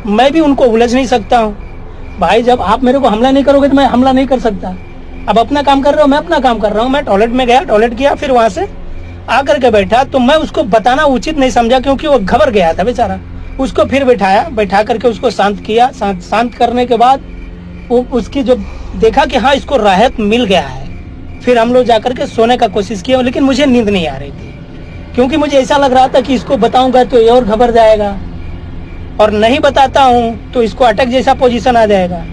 मैं भी उनको उलझ नहीं सकता हूँ। भाई जब आप मेरे को हमला नहीं करोगे तो मैं हमला नहीं कर सकता। अब अपना काम कर रहे हो, मैं अपना काम कर रहा हूँ। मैं टॉयलेट में गया, टॉयलेट किया, फिर वहां से आकर के बैठा, तो मैं उसको बताना उचित नहीं समझा क्योंकि वो घबर गया था बेचारा। उसको फिर बैठा करके उसको शांत किया। शांत करने के बाद वो उसकी जो देखा कि हाँ इसको राहत मिल गया है, फिर हम लोग जाकर के सोने का कोशिश किया। लेकिन मुझे नींद नहीं आ रही थी क्योंकि मुझे ऐसा लग रहा था कि इसको बताऊंगा तो ये और घबर जाएगा, और नहीं बताता हूँ तो इसको अटैक जैसा पोजीशन आ जाएगा।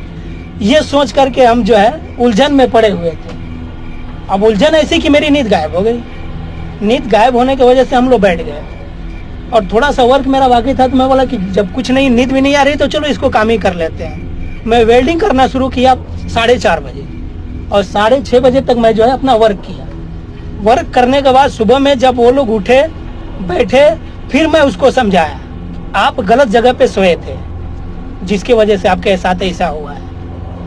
ये सोच करके हम जो है उलझन में पड़े हुए थे। अब उलझन ऐसी कि मेरी नींद गायब हो गई। नींद गायब होने की वजह से हम लोग बैठ गए, और थोड़ा सा वर्क मेरा बाकी था तो मैं बोला कि जब कुछ नहीं, नींद भी नहीं आ रही तो चलो इसको काम ही कर लेते हैं। मैं वेल्डिंग करना शुरू किया 4:30 बजे, और 6:30 बजे तक मैं जो है अपना वर्क किया। वर्क करने के बाद सुबह में जब वो लोग उठे बैठे, फिर मैं उसको समझाया आप गलत जगह पे सोए थे जिसकी वजह से आपके साथ ऐसा हुआ है।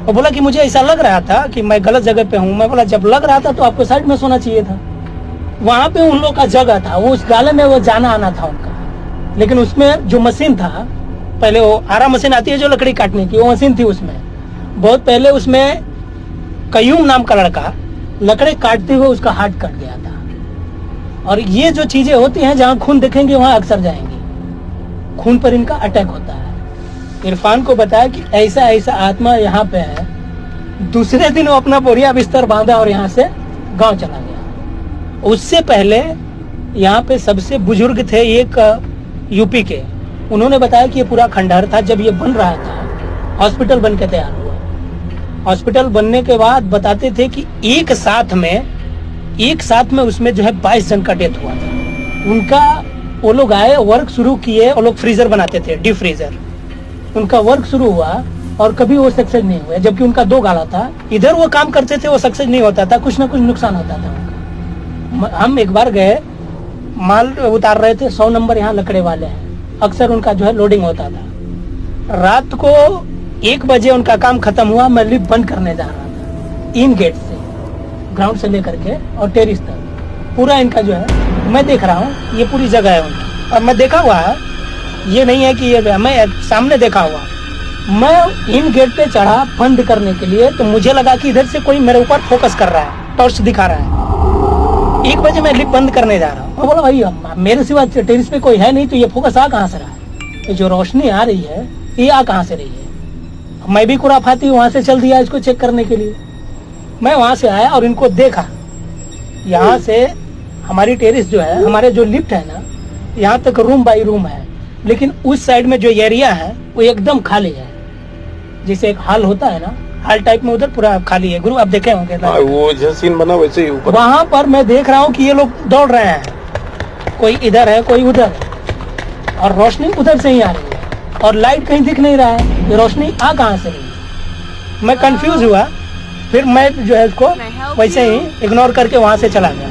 वो बोला कि मुझे ऐसा लग रहा था कि मैं गलत जगह पे हूँ। मैं बोला जब लग रहा था तो आपको साइड में सोना चाहिए था। वहां पे उन लोग का जगह था, वो उस गाले में वो जाना आना था उनका। लेकिन उसमें जो मशीन था, पहले वो आरा मशीन आती है जो लकड़ी काटने की, वो मशीन थी उसमें। बहुत पहले उसमें कयूम नाम का लड़का लकड़ी काटते हुए उसका हाथ कट गया था। और ये जो चीजें होती हैं जहाँ खून देखेंगे वहां अक्सर जाएंगे, खून पर इनका अटैक होता है। इरफान को बताया कि ऐसा ऐसा आत्मा यहाँ पे है। दूसरे दिन वो अपना बोरिया बिस्तर बांधा और यहाँ से गांव चला गया। उससे पहले यहाँ पे सबसे बुजुर्ग थे एक यूपी के, उन्होंने बताया कि ये पूरा खंडहर था। जब ये बन रहा था, हॉस्पिटल बन के तैयार हुआ। हॉस्पिटल बनने के बाद बताते थे कि एक साथ में उसमें जो है 22 जन का डेथ हुआ था उनका। वो लोग आए, वर्क शुरू किए, वो लोग फ्रीजर बनाते थे, डीप फ्रीजर। उनका वर्क शुरू हुआ और कभी वो सक्सेस नहीं हुआ, जबकि उनका 2 गाला था। इधर वो काम करते थे, वो सक्सेस नहीं होता था, कुछ ना कुछ नुकसान होता था उनका। हम एक बार गए, माल उतार रहे थे, 100 नंबर यहाँ लकड़े वाले हैं, अक्सर उनका जो है लोडिंग होता था। रात को 1 बजे उनका काम खत्म हुआ। मैं लिफ्ट बंद करने जा रहा था, इन गेट से, ग्राउंड से लेकर के और टेरिस तक पूरा इनका जो है मैं देख रहा हूँ। ये पूरी जगह है उनकी, और मैं देखा हुआ है, ये नहीं है कि ये मैं सामने देखा हुआ। मैं इन गेट पे चढ़ा बंद करने के लिए, तो मुझे लगा कि इधर से कोई मेरे ऊपर फोकस कर रहा है, टॉर्च दिखा रहा है। 1 बजे मैं लिफ्ट बंद करने जा रहा हूँ। मैं बोला भाई मेरे सिवा टेरिस पे कोई है नहीं, तो ये फोकस आ कहाँ से रहा है? ये जो रोशनी आ रही है ये आ कहाँ से रही है? मैं भी खुराफाती वहां से चल दिया इसको चेक करने के लिए। मैं वहां से आया और इनको देखा। यहाँ से हमारी टेरिस जो है, हमारे जो लिफ्ट है ना, यहाँ तक रूम बाई रूम है, लेकिन उस साइड में जो एरिया है वो एकदम खाली है। जैसे एक हॉल होता है ना, हॉल टाइप में, उधर पूरा खाली है। गुरु आप देखे होंगे वो जैसा सीन बना वैसे ही ऊपर। वहां पर मैं देख रहा हूँ कि ये लोग दौड़ रहे हैं, कोई इधर है कोई उधर, और रोशनी उधर से ही आ रही है, और लाइट कहीं दिख नहीं रहा है। ये रोशनी आ कहाँ से रही है? मैं कंफ्यूज हुआ। फिर मैं जो है उसको वैसे ही इग्नोर करके वहां से चला गया।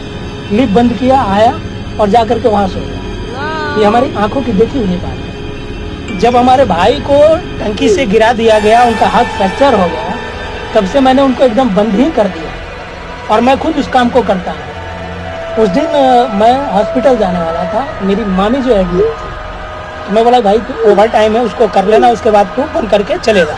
लिफ्ट बंद किया, आया और जाकर के वहां सो गया। ये हमारी आंखों की देखी हुई बात है। जब हमारे भाई को टंकी से गिरा दिया गया, उनका हाथ फ्रैक्चर हो गया, तब से मैंने उनको एकदम बंद ही कर दिया, और मैं खुद उस काम को करता हूँ। उस दिन मैं हॉस्पिटल जाने वाला था, मेरी मामी जो एडमिट थी, तो मैं बोला भाई तू ओवर टाइम है उसको कर लेना, उसके बाद तू बंद करके चलेगा।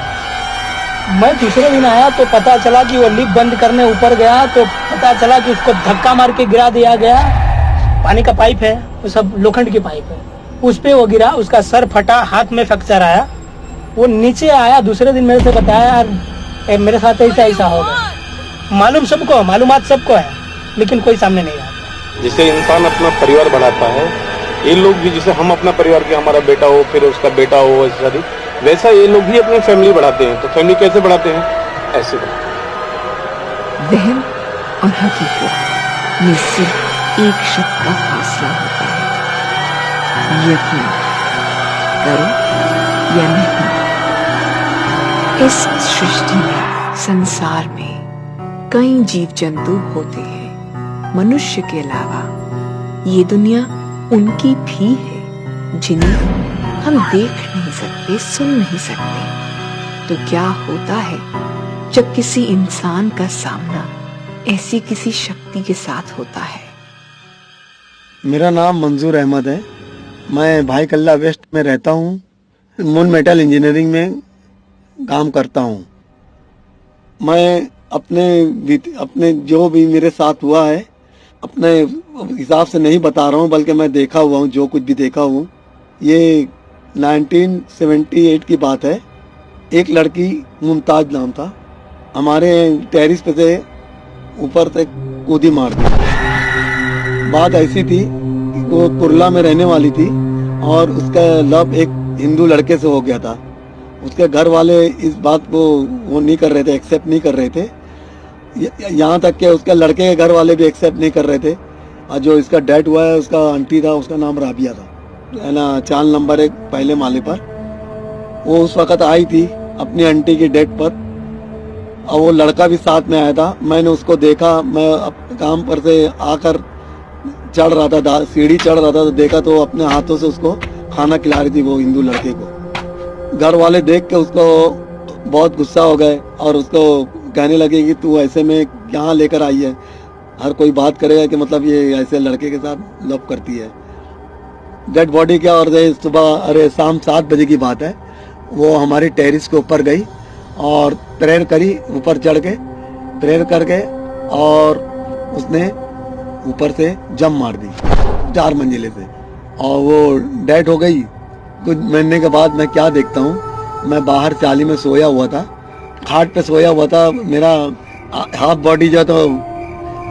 मैं दूसरे दिन आया तो पता चला कि वो लिफ्ट बंद करने ऊपर गया, तो पता चला कि उसको धक्का मार के गिरा दिया गया। पानी का पाइप है, वो सब लोखंड की पाइप है, उस पे वो गिरा, उसका सर फटा, हाथ में फ्रैक्चर आया। वो नीचे आया, दूसरे दिन मेरे से बताया यार मेरे साथ ऐसा हो गया। मालूम सबको, मालूमात सबको है, लेकिन कोई सामने नहीं आता। जिससे इंसान अपना परिवार बढ़ाता है, ये लोग भी, जैसे हम अपना परिवार के, हमारा बेटा हो फिर उसका बेटा हो, शादी, वैसा ये लोग भी अपनी फैमिली बढ़ाते हैं। तो फैमिली कैसे बढ़ाते हैं? ऐसे वहम और हकीकत में सिर्फ एक शब्द का फासला होता है, यकीन करो या नहीं। इस सृष्टि में, संसार में कई जीव जंतु होते हैं मनुष्य के अलावा। ये दुनिया उनकी भी है जिन्हें हम देख नहीं सकते, सुन नहीं सकते। तो क्या होता है जब किसी इंसान का सामना ऐसी किसी शक्ति के साथ होता है? मेरा नाम मंजूर अहमद है। मैं भाई कल्ला वेस्ट में रहता हूँ। मून मेटल इंजीनियरिंग में काम करता हूँ। मैं अपने जो भी मेरे साथ हुआ है अपने हिसाब से नहीं बता रहा हूँ, बल्कि मैं देखा हुआ हूँ, जो कुछ भी देखा हूँ। ये 1978 की बात है। एक लड़की मुमताज नाम था, हमारे टेरिस पे से ऊपर से कूदी मार दी। बात ऐसी थी कि वो कुर्ला में रहने वाली थी और उसका लव एक हिंदू लड़के से हो गया था। उसके घर वाले इस बात को वो नहीं कर रहे थे, एक्सेप्ट नहीं कर रहे थे। यहाँ तक कि उसके लड़के के घर वाले भी एक्सेप्ट नहीं कर रहे थे। और जो इसका डेथ हुआ है उसका आंटी था, उसका नाम राबिया था, है ना, 4 नंबर 1 पहले माले पर। वो उस वक़्त आई थी अपनी आंटी की डेथ पर और वो लड़का भी साथ में आया था। मैंने उसको देखा, मैं काम पर से आकर चढ़ रहा था, सीढ़ी चढ़ रहा था, तो देखा तो अपने हाथों से उसको खाना खिला रही थी वो हिंदू लड़के को। घर वाले देख के उसको बहुत गुस्सा हो गए और उसको कहने लगे कि तू ऐसे में क्या लेकर आई है, हर कोई बात करेगा कि मतलब ये ऐसे लड़के के साथ लव करती है। डेड बॉडी क्या, और शाम 7 बजे की बात है। वो हमारी टेरिस के ऊपर गई और प्रेयर करी, ऊपर चढ़ के प्रेयर करके, और उसने ऊपर से जंप मार दी 4 मंजिले से और वो डेड हो गई। कुछ महीने के बाद मैं क्या देखता हूँ, मैं बाहर चाली में सोया हुआ था, खाट पे सोया हुआ था, मेरा हाफ बॉडी जो तो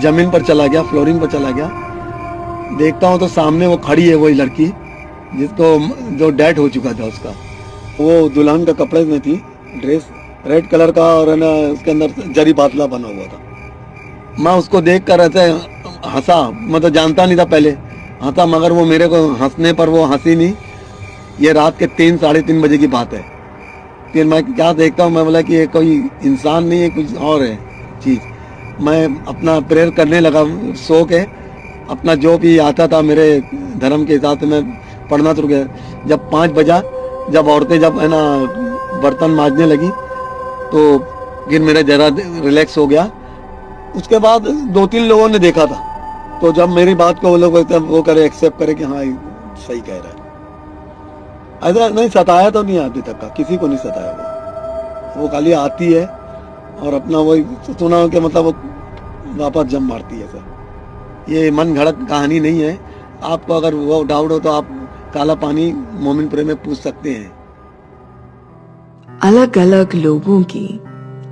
जमीन पर चला गया, फ्लोरिंग पर चला गया। देखता हूँ तो सामने वो खड़ी है, वही लड़की जिसको जो डेड हो चुका था उसका। वो दुल्हन का कपड़े में थी, ड्रेस रेड कलर का, और है ना उसके अंदर जरी बातला बना हुआ था। मैं उसको देख कर ऐसे हंसा, मतलब जानता नहीं था पहले, हंसा, मगर वो मेरे को हंसने पर वो हंसी नहीं। ये रात के 3 साढ़े 3 बजे की बात है। फिर मैं क्या देखता हूँ, मैं बोला कि ये कोई इंसान नहीं है, कुछ और है चीज़। मैं अपना प्रेयर करने लगा, सो के अपना जो भी आता था मेरे धर्म के हिसाब से मैं पढ़ना शुरू किया। जब 5 बजा, जब औरतें जब है ना बर्तन मांजने लगी, तो फिर मेरा जरा रिलैक्स हो गया। उसके बाद 2-3 लोगों ने देखा था, तो जब मेरी बात को वो लोग वो करे, एक्सेप्ट करे कि हाँ सही कह रहा है। ऐसा नहीं सताया तो नहीं अभी तक का, किसी को नहीं सताया। वो खाली आती है और अपना वही सुना हो कि मतलब वो वापस जम मारती है। सर ये मन घड़त कहानी नहीं है। आपको अगर वो डाउट हो तो आप काला पानी मोमिनपुरे में पूछ सकते हैं। अलग अलग लोगों की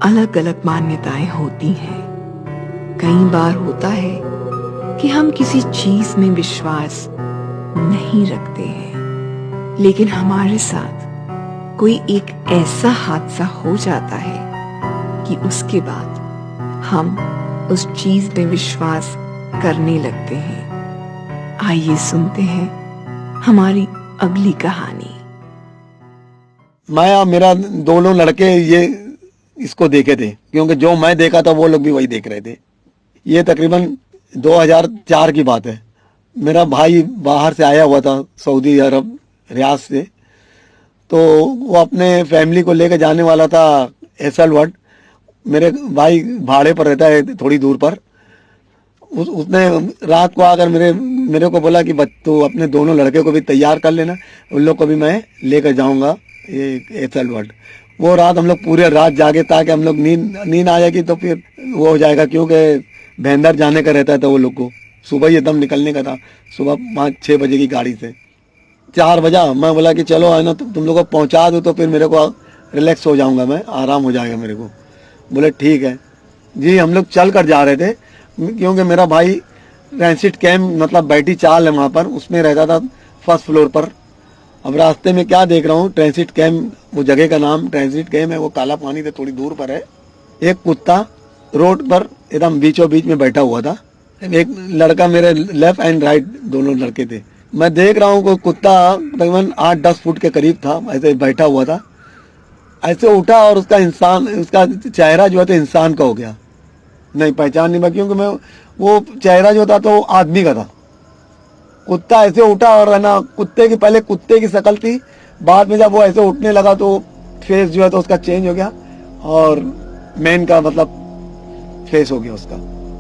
अलग अलग मान्यताएं होती हैं। कई बार होता है कि हम किसी चीज में विश्वास नहीं रखते हैं, लेकिन हमारे साथ कोई एक ऐसा हादसा हो जाता है कि उसके बाद हम उस चीज में विश्वास करने लगते हैं। आइए सुनते हैं हमारी अगली कहानी। मैं और मेरा दोनों लड़के ये इसको देखे थे, क्योंकि जो मैं देखा था वो लोग भी वही देख रहे थे। ये तकरीबन 2004 की बात है। मेरा भाई बाहर से आया हुआ था, सऊदी अरब रियाद से, तो वो अपने फैमिली को लेकर जाने वाला था एसलवर्ड। मेरे भाई भाड़े पर रहता है थोड़ी दूर पर। उसने रात को आकर मेरे को बोला कि तो अपने दोनों लड़के को भी तैयार कर लेना, उन लोग को भी मैं लेकर जाऊंगा ये एसलवर्ड। वो रात हम लोग पूरे रात जागे ताकि हम लोग नींद आ जाएगी तो फिर वो हो जाएगा, क्योंकि भेंदर जाने का रहता था वो लोग को। सुबह ही एकदम निकलने का था, सुबह 5-6 बजे की गाड़ी से। 4 बजा, मैं बोला कि चलो है ना तुम लोग को पहुंचा दो तो फिर मेरे को रिलैक्स हो जाऊंगा, मैं आराम हो जाएगा मेरे को। बोले ठीक है जी। हम लोग चल कर जा रहे थे, क्योंकि मेरा भाई ट्रांसिट कैम्प मतलब बैठी चाल है वहाँ पर, उसमें रहता था 1st फ्लोर पर। अब रास्ते में क्या देख रहा हूँ, ट्रांसिट कैम्प, वो जगह का नाम ट्रांसिट कैम्प है, वो काला पानी से थोड़ी दूर पर है। एक कुत्ता रोड पर एकदम बीचों बीच में बैठा हुआ था। एक लड़का मेरे लेफ्ट एंड राइट दोनों लड़के थे। मैं देख रहा हूँ कोई कुत्ता तकरीबन 8-10 फुट के करीब था, ऐसे बैठा हुआ था। ऐसे उठा और उसका चेहरा जो है तो इंसान का हो गया, नहीं पहचान नहीं पाया, क्योंकि मैं वो चेहरा जो था तो आदमी का था। कुत्ता ऐसे उठा और है ना पहले कुत्ते की शक्ल थी, बाद में जब वो ऐसे उठने लगा तो फेस जो है तो उसका चेंज हो गया और मैन का मतलब फेस हो गया उसका।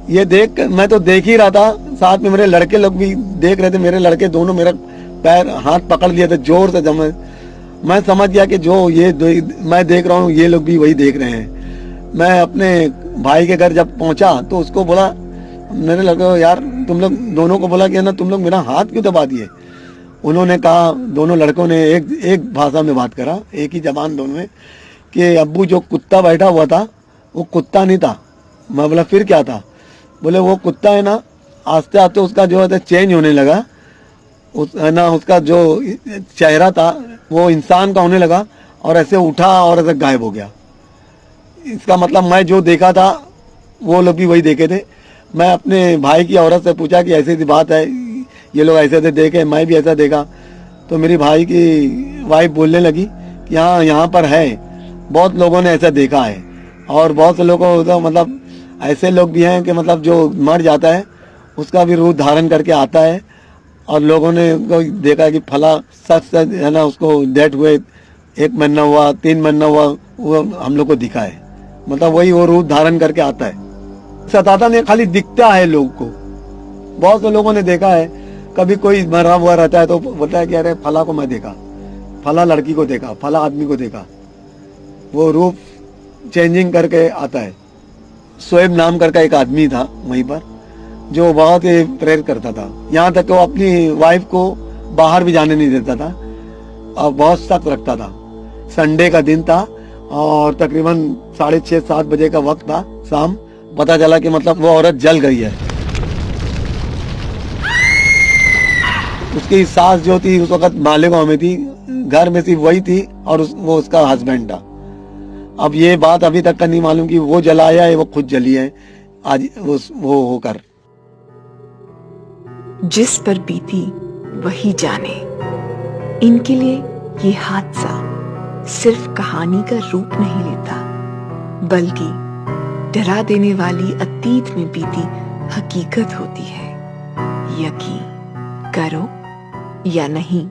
ये देख मैं तो देख ही रहा था, साथ में मेरे लड़के लोग भी देख रहे थे। मेरे लड़के दोनों मेरा पैर हाथ पकड़ लिए थे जोर से, जब मैं मैं समझ गया कि जो मैं देख रहा हूँ ये लोग भी वही देख रहे हैं। मैं अपने भाई के घर जब पहुंचा तो उसको बोला, मेरे लड़के को, यार तुम लोग दोनों को बोला कि ना तुम लोग मेरा हाथ क्यों दबा दिए। उन्होंने कहा, दोनों लड़कों ने एक भाषा में बात करा, एक ही जबान दोनों में, कि अब्बू जो कुत्ता बैठा हुआ था वो कुत्ता नहीं था। मैं बोला फिर क्या था? बोले वो कुत्ता है ना, आस्ते आस्ते उसका जो है चेंज होने लगा, उसका जो चेहरा था वो इंसान का होने लगा और ऐसे उठा और ऐसे गायब हो गया। इसका मतलब मैं जो देखा था वो लोग भी वही देखे थे। मैं अपने भाई की औरत से पूछा कि ऐसी बात है, ये लोग ऐसे देखे, मैं भी ऐसा देखा। तो मेरी भाई की वाइफ बोलने लगी कि हाँ यहाँ पर है, बहुत लोगों ने ऐसा देखा है और बहुत से लोगों को मतलब ऐसे लोग भी हैं कि मतलब जो मर जाता है उसका भी रूप धारण करके आता है और लोगों ने देखा कि फला सच है ना, उसको डेथ हुए 1 महीना हुआ, 3 महीना हुआ, वो हम लोग को दिखा है। मतलब वही वो रूप धारण करके आता है। सताता नहीं, खाली दिखता है लोग को। बहुत से लोगों ने देखा है, कभी कोई मरा हुआ रहता है तो बोलता है कि अरे फला को मैं देखा, फला लड़की को देखा, फला आदमी को देखा। वो रूप चेंजिंग करके आता है। शोएब नाम करके एक आदमी था वहीं पर जो बहुत ही प्रेरित करता था, यहाँ तक कि वो अपनी वाइफ को बाहर भी जाने नहीं देता था और बहुत सख्त रखता था। संडे का दिन था और तकरीबन 6:30-7 बजे का वक्त था शाम। पता चला कि मतलब वो औरत जल गई है। उसकी सास जो थी उस वक्त मालेगांव में थी, घर में सिर्फ वही थी और वो उसका हस्बैंड था। अब ये बात अभी तक का नहीं मालूम कि वो जलाया है वो खुद जली है आज वो होकर। जिस पर बीती वही जाने। इनके लिए ये हादसा सिर्फ कहानी का रूप नहीं लेता, बल्कि डरा देने वाली अतीत में बीती हकीकत होती है। यकीन करो या नहीं।